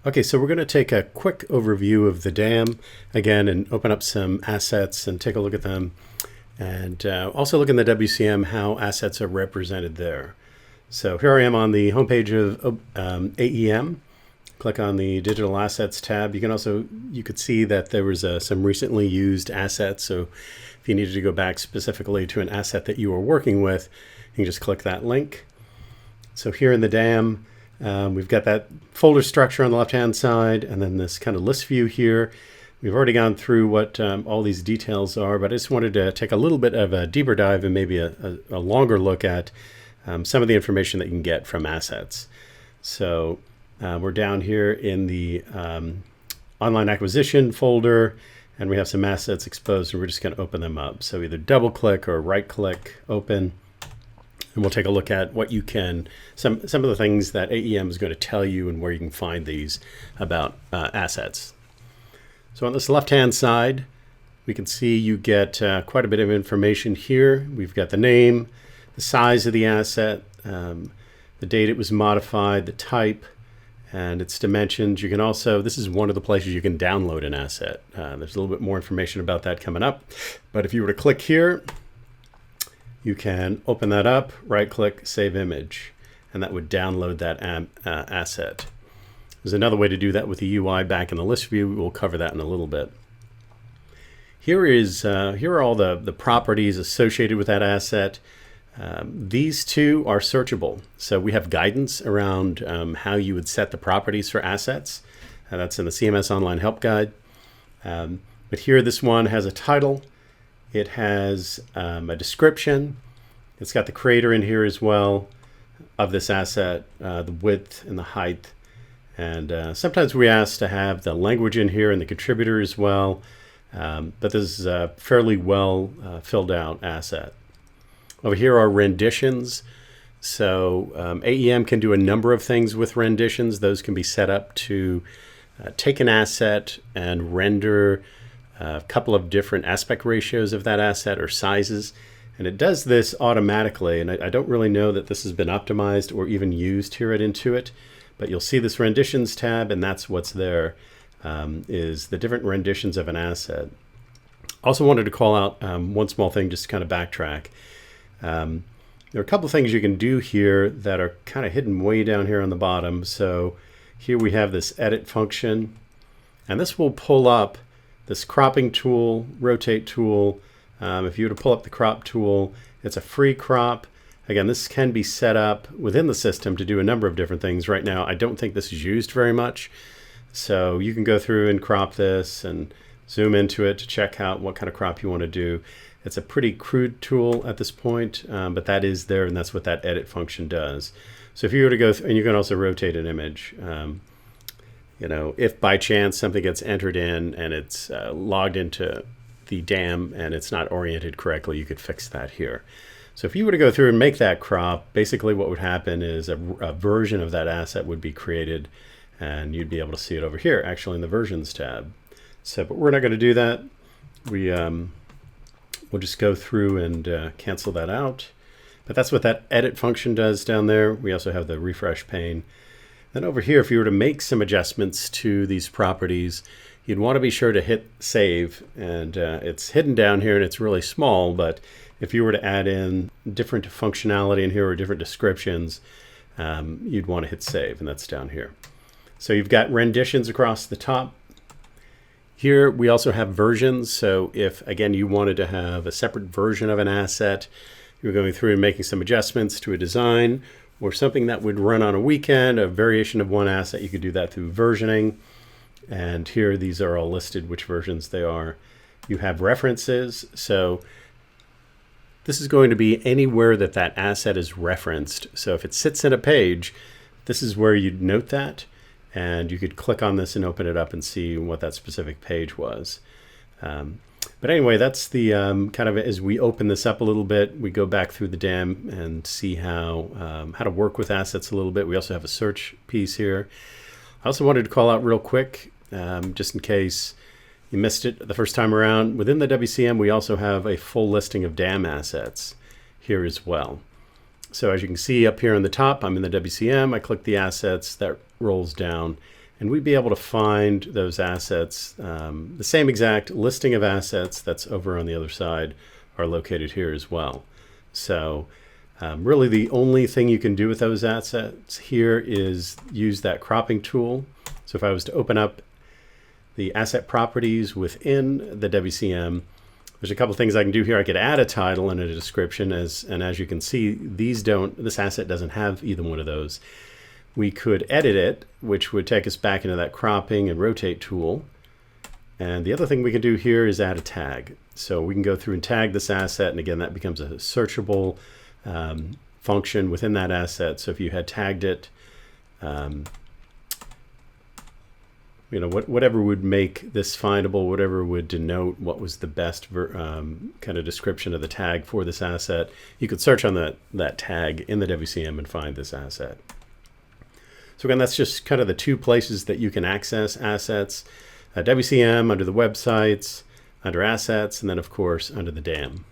Okay, so we're going to take a quick overview of the dam again and open up some assets and take a look at them. And also look in the WCM how assets are represented there. So here I am on the homepage of AEM. Click on the Digital Assets tab. You could see that there was some recently used assets. So if you needed to go back specifically to an asset that you were working with, you can just click that link. So here in the dam, we've got that folder structure on the left-hand side, and then this kind of list view here. We've already gone through what all these details are, but I just wanted to take a little bit of a deeper dive and maybe a longer look at some of the information that you can get from assets. So we're down here in the online acquisition folder, and we have some assets exposed, and we're just going to open them up. So either double click or right click open. And we'll take a look at what you can, some of the things that AEM is going to tell you and where you can find these about assets. So on this left-hand side, we can see you get quite a bit of information here. We've got the name, the size of the asset, the date it was modified, the type, and its dimensions. You can also, this is one of the places you can download an asset. There's a little bit more information about that coming up. But if you were to click here, you can open that up, right-click, save image, and that would download that asset. There's another way to do that with the UI back in the list view. We'll cover that in a little bit. Here are all the properties associated with that asset. These two are searchable. So we have guidance around how you would set the properties for assets. That's in the CMS Online Help Guide. But here, this one has a title. It has a description. It's got the creator in here as well of this asset, the width and the height. And sometimes we ask to have the language in here and the contributor as well. But this is a fairly well filled out asset. Over here are renditions. So AEM can do a number of things with renditions. Those can be set up to take an asset and render a couple of different aspect ratios of that asset or sizes. And it does this automatically. And I don't really know that this has been optimized or even used here at Intuit. But you'll see this renditions tab, and that's what's there, is the different renditions of an asset. Also wanted to call out one small thing, just to kind of backtrack. There are a couple of things you can do here that are kind of hidden way down here on the bottom. So here we have this edit function, and this will pull up this cropping tool, rotate tool. If you were to pull up the crop tool, it's a free crop. Again, this can be set up within the system to do a number of different things. Right now, I don't think this is used very much. So you can go through and crop this and zoom into it to check out what kind of crop you want to do. It's a pretty crude tool at this point, but that is there, and that's what that edit function does. So if you were to go through, and you can also rotate an image. If by chance something gets entered in and it's logged into the dam and it's not oriented correctly, you could fix that here. So if you were to go through and make that crop, basically what would happen is a version of that asset would be created, and you'd be able to see it over here, actually in the versions tab. So, but we're not going to do that. We'll just go through and cancel that out. But that's what that edit function does down there. We also have the refresh pane. Then over here, if you were to make some adjustments to these properties, you'd want to be sure to hit save. And it's hidden down here and it's really small, but if you were to add in different functionality in here or different descriptions, you'd want to hit save, and that's down here. So you've got renditions across the top. Here we also have versions. So if, again, you wanted to have a separate version of an asset, you're going through and making some adjustments to a design or something that would run on a weekend, a variation of one asset, you could do that through versioning. And here, these are all listed, which versions they are. You have references. So this is going to be anywhere that that asset is referenced. So if it sits in a page, this is where you'd note that. And you could click on this and open it up and see what that specific page was. But anyway, that's the kind of, as we open this up a little bit, we go back through the dam and see how to work with assets a little bit. We also have a search piece here. I also wanted to call out real quick, just in case you missed it the first time around. Within the WCM, we also have a full listing of dam assets here as well. So as you can see up here on the top, I'm in the WCM. I click the assets, that rolls down, And we'd be able to find those assets. The same exact listing of assets that's over on the other side are located here as well. So really the only thing you can do with those assets here is use that cropping tool. So if I was to open up the asset properties within the WCM, there's a couple things I can do here. I could add a title and a description, and as you can see, this asset doesn't have either one of those. We could edit it, which would take us back into that cropping and rotate tool. And the other thing we can do here is add a tag. So we can go through and tag this asset, and again, that becomes a searchable function within that asset. So if you had tagged it, whatever would make this findable, whatever would denote what was the best kind of description of the tag for this asset, you could search on that tag in the WCM and find this asset. So again, that's just kind of the two places that you can access assets. WCM under the websites, under assets, and then of course under the DAM.